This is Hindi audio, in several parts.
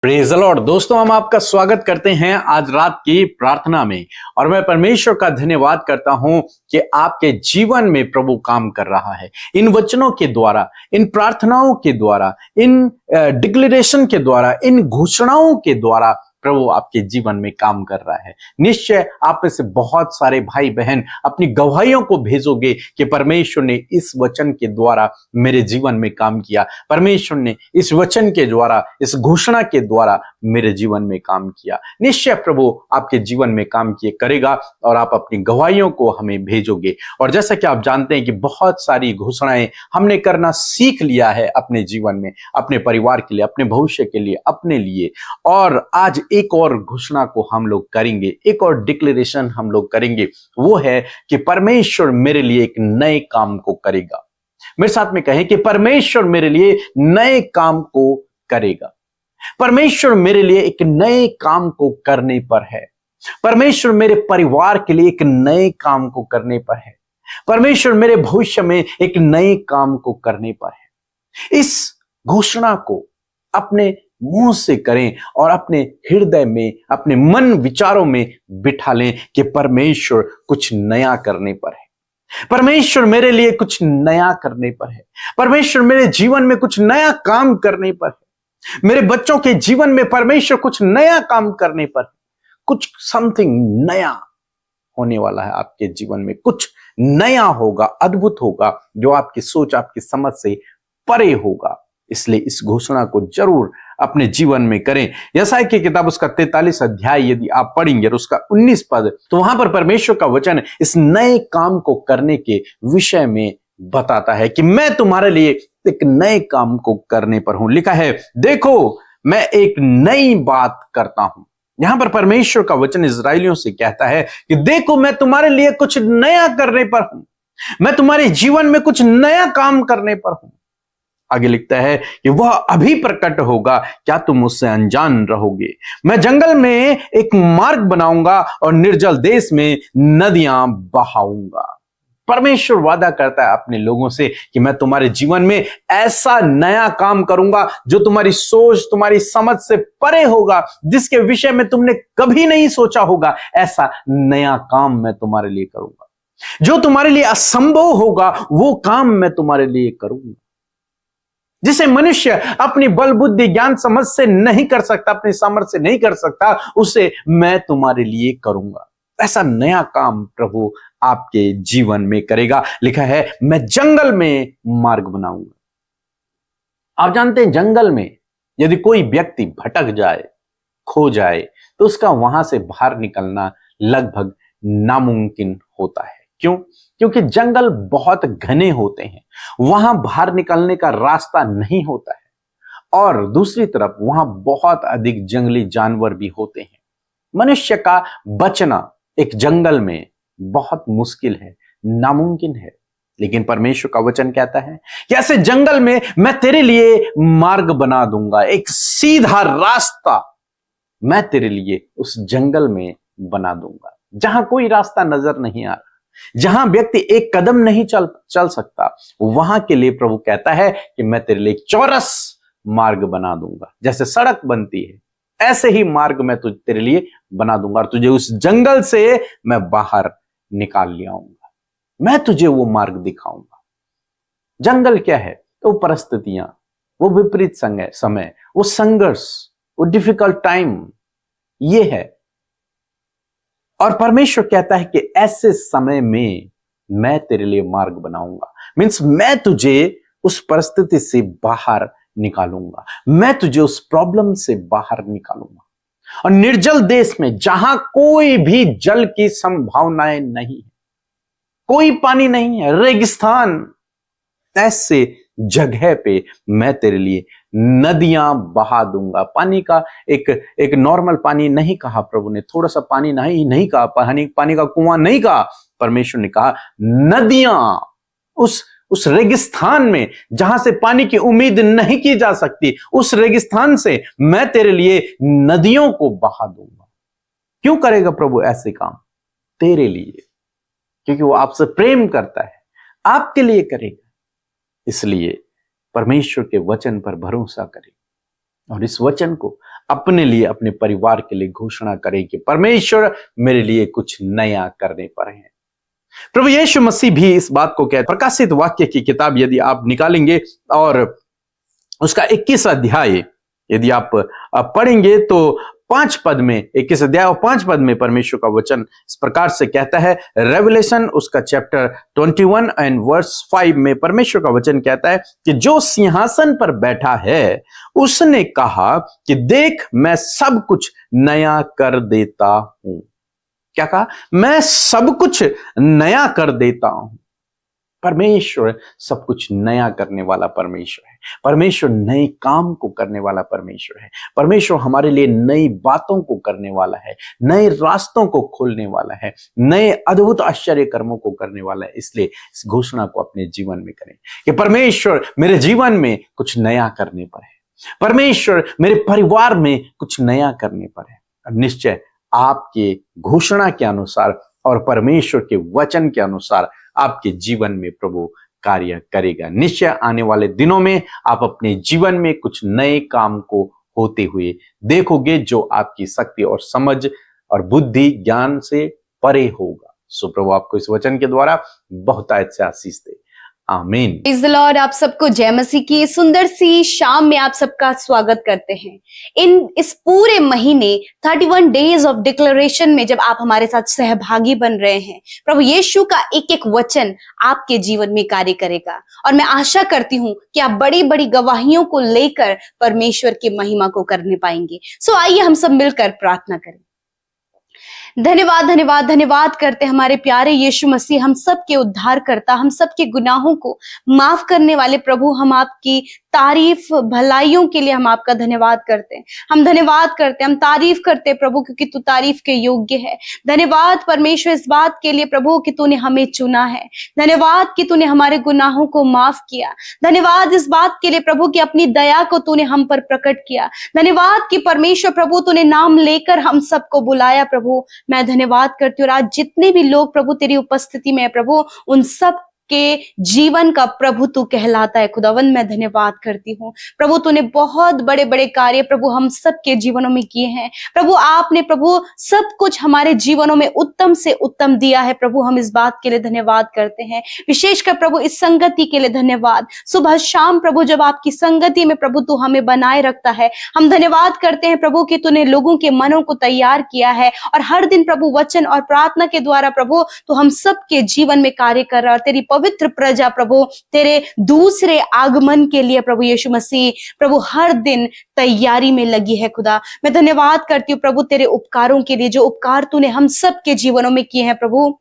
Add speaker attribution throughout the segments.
Speaker 1: Praise the Lord. दोस्तों, हम आपका स्वागत करते हैं आज रात की प्रार्थना में। और मैं परमेश्वर का धन्यवाद करता हूं कि आपके जीवन में प्रभु काम कर रहा है। इन वचनों के द्वारा, इन प्रार्थनाओं के द्वारा, इन डिक्लेरेशन के द्वारा, इन घोषणाओं के द्वारा प्रभु आपके जीवन में काम कर रहा है। निश्चय आप में से बहुत सारे भाई बहन अपनी गवाहियों को भेजोगे कि परमेश्वर ने इस वचन के द्वारा मेरे जीवन में काम किया, परमेश्वर ने इस वचन के द्वारा, इस घोषणा के द्वारा मेरे जीवन में काम किया। निश्चय प्रभु आपके जीवन में काम किए करेगा और आप अपनी गवाहियों को हमें भेजोगे। और जैसा कि आप जानते हैं कि बहुत सारी घोषणाएं हमने करना सीख लिया है अपने जीवन में, अपने परिवार के लिए, अपने भविष्य के लिए, अपने लिए। और आज एक और घोषणा को हम लोग करेंगे, एक और डिक्लेरेशन हम लोग करेंगे। वो है कि परमेश्वर मेरे लिए एक नए काम को करेगा। मेरे साथ में कहें कि परमेश्वर मेरे लिए नए काम को करेगा। परमेश्वर मेरे लिए एक नए काम को करने पर है। परमेश्वर मेरे परिवार के लिए एक नए काम को करने पर है। परमेश्वर मेरे भविष्य में एक नए काम को करने पर है। इस घोषणा को अपने मुंह से करें और अपने हृदय में, अपने मन विचारों में बिठा लें कि परमेश्वर कुछ नया करने पर है। परमेश्वर मेरे लिए कुछ नया करने पर है। परमेश्वर मेरे जीवन में कुछ नया काम करने पर है। मेरे बच्चों के जीवन में परमेश्वर कुछ नया काम करने पर है। कुछ समथिंग नया होने वाला है आपके जीवन में। कुछ नया होगा, अद्भुत होगा, जो आपकी सोच, आपकी समझ से परे होगा। इसलिए इस घोषणा को जरूर अपने जीवन में करें। यशायाह की किताब उसका 43 अध्याय यदि आप पढ़ेंगे और उसका 19 पद, तो वहां पर परमेश्वर का वचन इस नए काम को करने के विषय में बताता है कि मैं तुम्हारे लिए एक नए काम को करने पर हूं। लिखा है, देखो मैं एक नई बात करता हूं। यहां पर परमेश्वर का वचन इस्राएलियों से कहता है कि देखो मैं तुम्हारे लिए कुछ नया करने पर हूं। मैं तुम्हारे जीवन में कुछ नया काम करने पर हूं। आगे लिखता है कि वह अभी प्रकट होगा, क्या तुम उससे अनजान रहोगे? मैं जंगल में एक मार्ग बनाऊंगा और निर्जल देश में नदियां बहाऊंगा। परमेश्वर वादा करता है अपने लोगों से कि मैं तुम्हारे जीवन में ऐसा नया काम करूंगा जो तुम्हारी सोच, तुम्हारी समझ से परे होगा, जिसके विषय में तुमने कभी नहीं सोचा होगा। ऐसा नया काम मैं तुम्हारे लिए करूंगा। जो तुम्हारे लिए असंभव होगा वो काम मैं तुम्हारे लिए करूंगा। जिसे मनुष्य अपनी बल बुद्धि ज्ञान समझ से नहीं कर सकता, अपनी सामर्थ्य से नहीं कर सकता, उसे मैं तुम्हारे लिए करूंगा। ऐसा नया काम प्रभु आपके जीवन में करेगा। लिखा है, मैं जंगल में मार्ग बनाऊंगा। आप जानते हैं, जंगल में यदि कोई व्यक्ति भटक जाए, खो जाए, तो उसका वहां से बाहर निकलना लगभग नामुमकिन होता है। क्यों? क्योंकि जंगल बहुत घने होते हैं, वहां बाहर निकलने का रास्ता नहीं होता है। और दूसरी तरफ वहां बहुत अधिक जंगली जानवर भी होते हैं। मनुष्य का बचना एक जंगल में बहुत मुश्किल है, नामुमकिन है। लेकिन परमेश्वर का वचन कहता है कि ऐसे जंगल में मैं तेरे लिए मार्ग बना दूंगा, एक सीधा रास्ता मैं तेरे लिए उस जंगल में बना दूंगा, जहां कोई रास्ता नजर नहीं आ रहा, जहां व्यक्ति एक कदम नहीं चल सकता। वहां के लिए प्रभु कहता है कि मैं तेरे लिए एक चौरस मार्ग बना दूंगा। जैसे सड़क बनती है, ऐसे ही मार्ग मैं तेरे लिए बना दूंगा और तुझे उस जंगल से मैं बाहर निकाल ले आऊंगा। मैं तुझे वो मार्ग दिखाऊंगा। जंगल क्या है? तो वो परिस्थितियां, वो विपरीत समय, वो संघर्ष, वो डिफिकल्ट टाइम, ये है। और परमेश्वर कहता है कि ऐसे समय में मैं तेरे लिए मार्ग बनाऊंगा। मीन्स मैं तुझे उस परिस्थिति से बाहर निकालूंगा, मैं तुझे उस प्रॉब्लम से बाहर निकालूंगा। और निर्जल देश में, जहां कोई भी जल की संभावनाएं नहीं है, कोई पानी नहीं है, रेगिस्तान, ऐसे जगह पे मैं तेरे लिए नदियां बहा दूंगा। पानी का एक नॉर्मल पानी नहीं कहा प्रभु ने, थोड़ा सा पानी नहीं कहा, पानी का कुआं नहीं कहा। परमेश्वर ने कहा नदियां, उस रेगिस्तान में जहां से पानी की उम्मीद नहीं की जा सकती, उस रेगिस्तान से मैं तेरे लिए नदियों को बहा दूंगा। क्यों करेगा प्रभु ऐसे काम? तेरे लिए, क्योंकि वो आपसे प्रेम करता है, आपके लिए करेगा। इसलिए परमेश्वर के वचन पर भरोसा करें और इस वचन को अपने लिए, अपने परिवार के लिए घोषणा करें कि परमेश्वर मेरे लिए कुछ नया करने पर है। प्रभु यीशु मसीह भी इस बात को कहते, प्रकाशित वाक्य की किताब यदि आप निकालेंगे और उसका 21 अध्याय यदि आप पढ़ेंगे तो 5 पद में, 21 अध्याय और 5 पद में परमेश्वर का वचन इस प्रकार से कहता है। रेवलेशन उसका चैप्टर 21 एंड वर्स 5 में परमेश्वर का वचन कहता है कि जो सिंहासन पर बैठा है उसने कहा कि देख मैं सब कुछ नया कर देता हूं। क्या कहा? मैं सब कुछ नया कर देता हूं। परमेश्वर सब कुछ नया करने वाला परमेश्वर है। परमेश्वर नए काम को करने वाला परमेश्वर है। परमेश्वर हमारे लिए नई बातों को करने वाला है, नए रास्तों को खोलने वाला है, नए अद्भुत आश्चर्य कर्मों को करने वाला है। इसलिए इस घोषणा को अपने जीवन में करें कि परमेश्वर मेरे जीवन में कुछ नया करने पर है, परमेश्वर मेरे परिवार में कुछ नया करने पर है। और निश्चय आपके घोषणा के अनुसार और परमेश्वर के वचन के अनुसार आपके जीवन में प्रभु कार्य करेगा। निश्चय आने वाले दिनों में आप अपने जीवन में कुछ नए काम को होते हुए देखोगे जो आपकी शक्ति और समझ और बुद्धि ज्ञान से परे होगा। सो प्रभु आपको इस वचन के द्वारा बहुत अच्छे आशीष दे। आमीन।
Speaker 2: Praise the Lord. आप सबको जय मसीह की सुंदर सी शाम में आप सबका स्वागत करते हैं। इस पूरे महीने 31 डेज ऑफ डिक्लेरेशन में जब आप हमारे साथ सहभागी बन रहे हैं, प्रभु यीशु का एक एक वचन आपके जीवन में कार्य करेगा और मैं आशा करती हूं कि आप बड़ी बड़ी गवाहियों को लेकर परमेश्वर की महिमा को करने पाएंगे। सो आइए हम सब मिलकर प्रार्थना करें। धन्यवाद धन्यवाद धन्यवाद करते हमारे प्यारे यीशु मसीह, हम सबके उद्धार करता, हम सबके गुनाहों को माफ करने वाले प्रभु। हम आपकी तारीफ भलाइयों के लिए हम आपका धन्यवाद करते हैं। हम धन्यवाद करते हैं, हम तारीफ करते हैं प्रभु, क्योंकि तू तारीफ के योग्य है। धन्यवाद परमेश्वर इस बात के लिए प्रभु कि तूने हमें चुना है। धन्यवाद कि तूने हमारे गुनाहों को माफ किया। धन्यवाद इस बात के लिए प्रभु कि अपनी दया को तूने हम पर प्रकट किया। धन्यवाद कि परमेश्वर प्रभु तूने नाम लेकर हम सबको बुलाया। प्रभु मैं धन्यवाद करती हूँ। आज जितने भी लोग प्रभु तेरी उपस्थिति में है प्रभु, उन सब के जीवन का प्रभु तू कहलाता है। खुदावंद मैं धन्यवाद करती हूँ प्रभु, तूने बहुत बड़े बड़े कार्य प्रभु हम सब के जीवनों में किए हैं प्रभु। आपने प्रभु सब कुछ हमारे जीवनों में उत्तम से उत्तम दिया है प्रभु। हम इस बात के लिए धन्यवाद करते हैं। विशेषकर प्रभु इस संगति के लिए धन्यवाद। सुबह शाम प्रभु जब आपकी संगति में प्रभु तू हमें बनाए रखता है, हम धन्यवाद करते हैं प्रभु कि तूने लोगों के मनों को तैयार किया है और हर दिन प्रभु वचन और प्रार्थना के द्वारा प्रभु तो हम सबके जीवन में कार्य कर रहा है। तेरी पवित्र प्रजा प्रभु तेरे दूसरे आगमन के लिए प्रभु यीशु मसीह प्रभु हर दिन तैयारी में लगी है। खुदा मैं धन्यवाद करती हूँ प्रभु तेरे उपकारों के लिए, जो उपकार तूने हम सब के जीवनों में किए हैं प्रभु।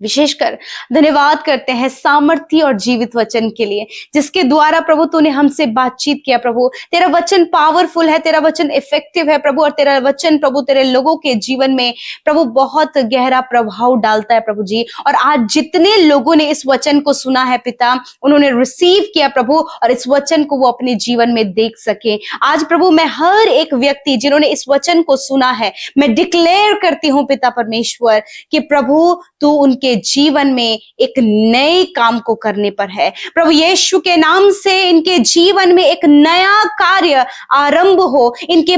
Speaker 2: विशेषकर धन्यवाद करते हैं सामर्थ्य और जीवित वचन के लिए, जिसके द्वारा प्रभु तूने हमसे बातचीत किया प्रभु। तेरा वचन पावरफुल है, तेरा वचन इफेक्टिव है प्रभु, और तेरा वचन प्रभु तेरे लोगों के जीवन में प्रभु बहुत गहरा प्रभाव डालता है प्रभु जी। और आज जितने लोगों ने इस वचन को सुना है पिता, उन्होंने रिसीव किया प्रभु और इस वचन को वो अपने जीवन में देख सके। आज प्रभु मैं हर एक व्यक्ति जिन्होंने इस वचन को सुना है, मैं डिक्लेयर करती हूँ पिता परमेश्वर कि प्रभु तू उनके जीवन में एक नए काम को करने पर है। प्रभु यीशु के नाम से इनके जीवन में एक नया कार्य आरंभ हो। इनके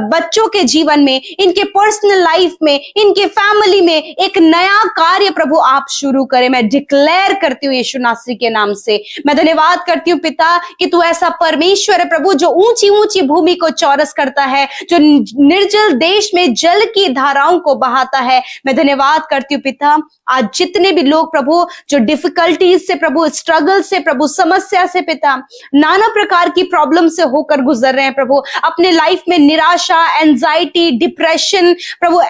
Speaker 2: बच्चों के जीवन में, इनके पर्सनल लाइफ में, इनके फैमिली में एक नया कार्य प्रभु आप शुरू करें। मैं डिक्लेयर करती हूँ यीशु नासरी के नाम से। मैं धन्यवाद करती हूँ पिता कि तू ऐसा परमेश्वर है प्रभु जो ऊंची ऊंची भूमि को चौरस करता है, जो निर्जल देश में जल की धाराओं को बहाता है। मैं धन्यवाद करती हूँ पिता, आज जितने भी लोग प्रभु जो डिफिकल्टीज से प्रभु, स्ट्रगल से प्रभु, समस्या से पिता, नाना प्रकार की प्रॉब्लम से होकर गुजर रहे हैं प्रभु, अपने लाइफ में निराशा, एंजाइटी, डिप्रेशन प्रभु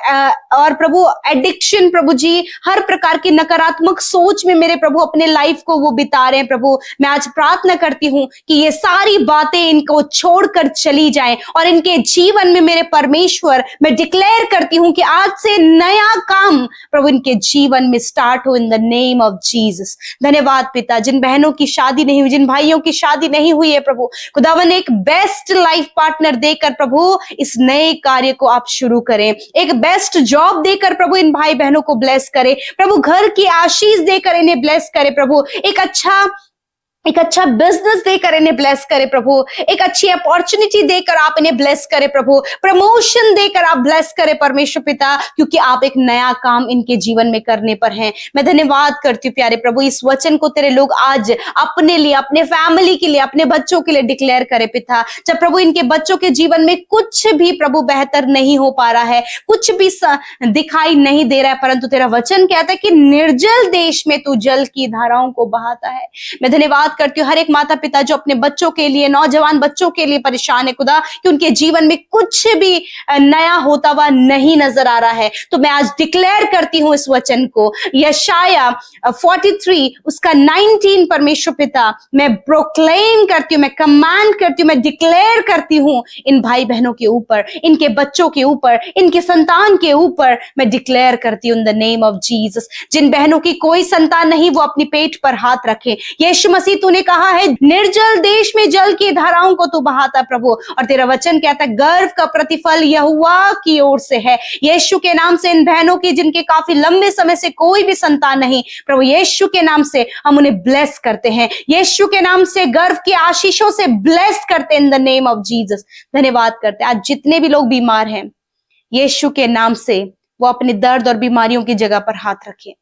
Speaker 2: और प्रभु एडिक्शन प्रभु जी, हर प्रकार की नकारात्मक सोच में मेरे प्रभु अपने लाइफ को वो बिता रहे हैं प्रभु। मैं आज प्रार्थना करती हूँ कि ये सारी बातें इनको छोड़कर चली जाएं और इनके जीवन में मेरे परमेश्वर मैं डिक्लेयर करती हूँ कि आज से नया काम प्रभु इनके जीवन में स्टार्ट हो इन द नेम ऑफ जीसस। धन्यवाद पिता, जिन बहनों की शादी नहीं हुई, जिन भाइयों की शादी नहीं हुई है प्रभु, खुदावन एक बेस्ट लाइफ पार्टनर देकर प्रभु इस नए कार्य को आप शुरू करें। एक बेस्ट जॉब देकर प्रभु इन भाई बहनों को ब्लेस करें प्रभु, घर की आशीष देकर इन्हें ब्लेस करें प्रभु। एक अच्छा एक अच्छा बिजनेस देकर इन्हें ब्लेस करे प्रभु, एक अच्छी अपॉर्चुनिटी देकर आप इन्हें ब्लेस करे प्रभु, प्रमोशन देकर आप ब्लेस करे परमेश्वर पिता, क्योंकि आप एक नया काम इनके जीवन में करने पर हैं। मैं धन्यवाद करती हूँ प्यारे प्रभु, इस वचन को तेरे लोग आज अपने लिए, अपने फैमिली के लिए, अपने बच्चों के लिए डिक्लेयर करे पिता। जब प्रभु इनके बच्चों के जीवन में कुछ भी प्रभु बेहतर नहीं हो पा रहा है, कुछ भी दिखाई नहीं दे रहा है, परंतु तेरा वचन कहता है कि निर्जल देश में तू जल की धाराओं को बहाता है। मैं धन्यवाद करती हूँ हर एक माता पिता जो अपने बच्चों के लिए, नौजवान बच्चों के लिए परेशान है खुदा, कि उनके जीवन में कुछ भी नया होता हुआ नहीं नजर आ रहा है। तो मैं आज डिक्लेयर करती हूँ इस वचन को, यशाया 43 उसका 19 परमेश्वर पिता, मैं प्रोक्लेम करती हूँ, मैं कमांड करती हूँ, मैं डिक्लेयर करती हूँ इन भाई बहनों के ऊपर, इनके बच्चों के ऊपर, इनके संतान के ऊपर मैं डिक्लेयर करती हूँ in the name of Jesus. जिन बहनों की कोई संतान नहीं, वो अपनी पेट पर हाथ रखे। यीशु मसीह तूने कहा है निर्जल देश में जल की धाराओं को तू बहाता प्रभु, और तेरा वचन कहता है गर्व का प्रतिफल यहोवा की ओर से है। यीशु के नाम से इन बहनों की जिनके काफी लंबे समय से कोई भी संतान नहीं, प्रभु यीशु के नाम से हम उन्हें ब्लेस करते हैं, यीशु के नाम से गर्व की आशीषों से ब्लेस करते हैं इन द नेम ऑफ जीसस। धन्यवाद करते हैं आज जितने भी लोग बीमार हैं, यीशु के नाम से वो अपने दर्द और बीमारियों की जगह पर हाथ रखें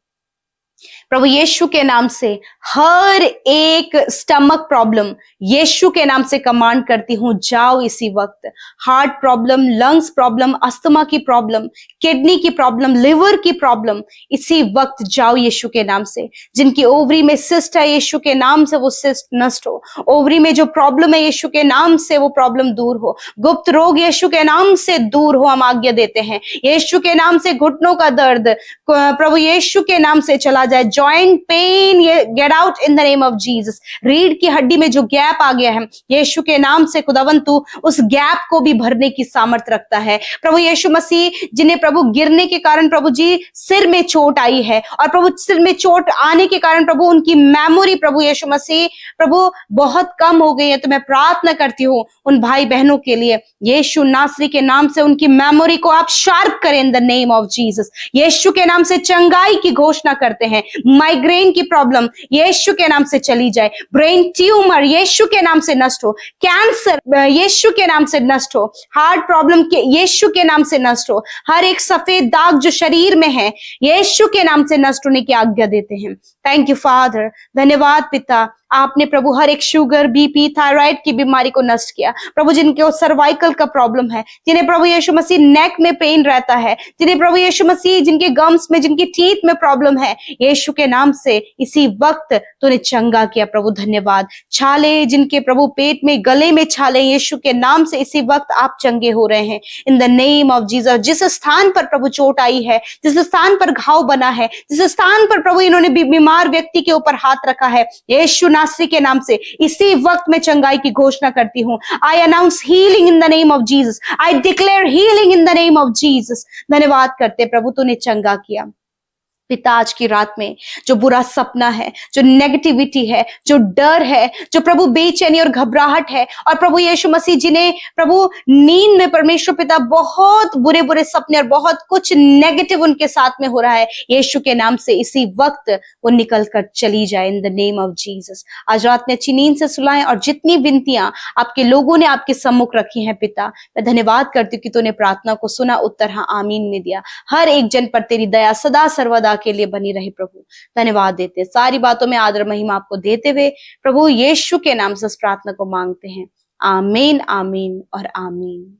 Speaker 2: प्रभु। यीशु के नाम से हर एक स्टमक प्रॉब्लम यीशु के नाम से कमांड करती हूं, जाओ इसी वक्त। Heart problem, lungs problem, asthma की प्रॉब्लम, किडनी की प्रॉब्लम, लिवर की प्रॉब्लम, इसी वक्त जाओ यीशु के नाम से। जिनकी ओवरी में सिस्ट है, यीशु के नाम से वो सिस्ट नष्ट हो। ओवरी में जो प्रॉब्लम है, यीशु के नाम से वो प्रॉब्लम दूर हो। गुप्त रोग यीशु के नाम से दूर हो, हम आज्ञा देते हैं। यीशु के नाम से घुटनों का दर्द प्रभु यीशु के नाम से चला जाए। Joint pain get out in the name of Jesus. रीढ़ की हड्डी में जो गैप आ गया है, यीशु के नाम से खुदावन तू उस गैप को भी भरने की सामर्थ रखता है प्रभु यीशु मसीह। जिन्हें प्रभु गिरने के कारण प्रभु जी सिर में चोट आई है, और प्रभु सिर में चोट आने के कारण प्रभु उनकी मेमोरी प्रभु यीशु मसीह प्रभु बहुत कम हो गई है, तो मैं प्रार्थना करती हूँ उन भाई बहनों के लिए, यीशु नासरी के नाम से उनकी मेमोरी को आप शार्प करें in the name of Jesus. Yeshu के नाम से चंगाई की घोषणा करते हैं। माइग्रेन की प्रॉब्लम यीशु के नाम से चली जाए। ब्रेन ट्यूमर यीशु के नाम से नष्ट हो। कैंसर यीशु के नाम से नष्ट हो। हार्ट प्रॉब्लम के यीशु के नाम से नष्ट हो। हर एक सफेद दाग जो शरीर में है, यीशु के नाम से नष्ट होने की आज्ञा देते हैं। थैंक यू फादर, धन्यवाद पिता। आपने प्रभु हर एक शुगर, बीपी, थायराइड की बीमारी को नष्ट किया प्रभु। जिनके सर्वाइकल का प्रॉब्लम है, जिन्हें प्रभु यीशु मसीह नेक में पेन रहता है, जिन्हें प्रभु यीशु मसीह जिनके गम्स में, जिनकी टीथ में प्रॉब्लम है, यीशु के नाम से इसी वक्त तूने चंगा किया प्रभु। धन्यवाद। छाले जिनके प्रभु पेट में, गले में छाले, यीशु के नाम से इसी वक्त आप चंगे हो रहे हैं इन द नेम ऑफ जीसस। जिस स्थान पर प्रभु चोट आई है, जिस स्थान पर घाव बना है, जिस स्थान पर प्रभु इन्होंने बीमार व्यक्ति के ऊपर हाथ रखा है, यीशु नासरी के नाम से इसी वक्त मैं चंगाई की घोषणा करती हूँ। आई announce healing in the name of Jesus. I declare healing in the name of Jesus. धन्यवाद करते प्रभु, तूने चंगा किया पिता। आज की रात में जो बुरा सपना है, जो नेगेटिविटी है, जो डर है, जो प्रभु बेचैनी और घबराहट है, और प्रभु यीशु मसीह जिन्हें प्रभु नींद में परमेश्वर पिता बहुत बुरे बुरे सपने और बहुत कुछ नेगेटिव उनके साथ में हो रहा है, यीशु के नाम से इसी वक्त वो निकल कर चली जाए इन द नेम ऑफ जीसस। आज रात में अच्छी नींद से सुलाएं, और जितनी विनतियां आपके लोगों ने आपके सम्मुख रखी हैं पिता, मैं धन्यवाद करती हूँ कि तूने प्रार्थना को सुना, उत्तर हाँ आमीन में दिया। हर एक जन पर तेरी दया सदा सर्वदा के लिए बनी रहे प्रभु। धन्यवाद देते, सारी बातों में आदर महिमा आपको देते हुए प्रभु यीशु के नाम से इस प्रार्थना को मांगते हैं। आमीन, आमीन और आमीन।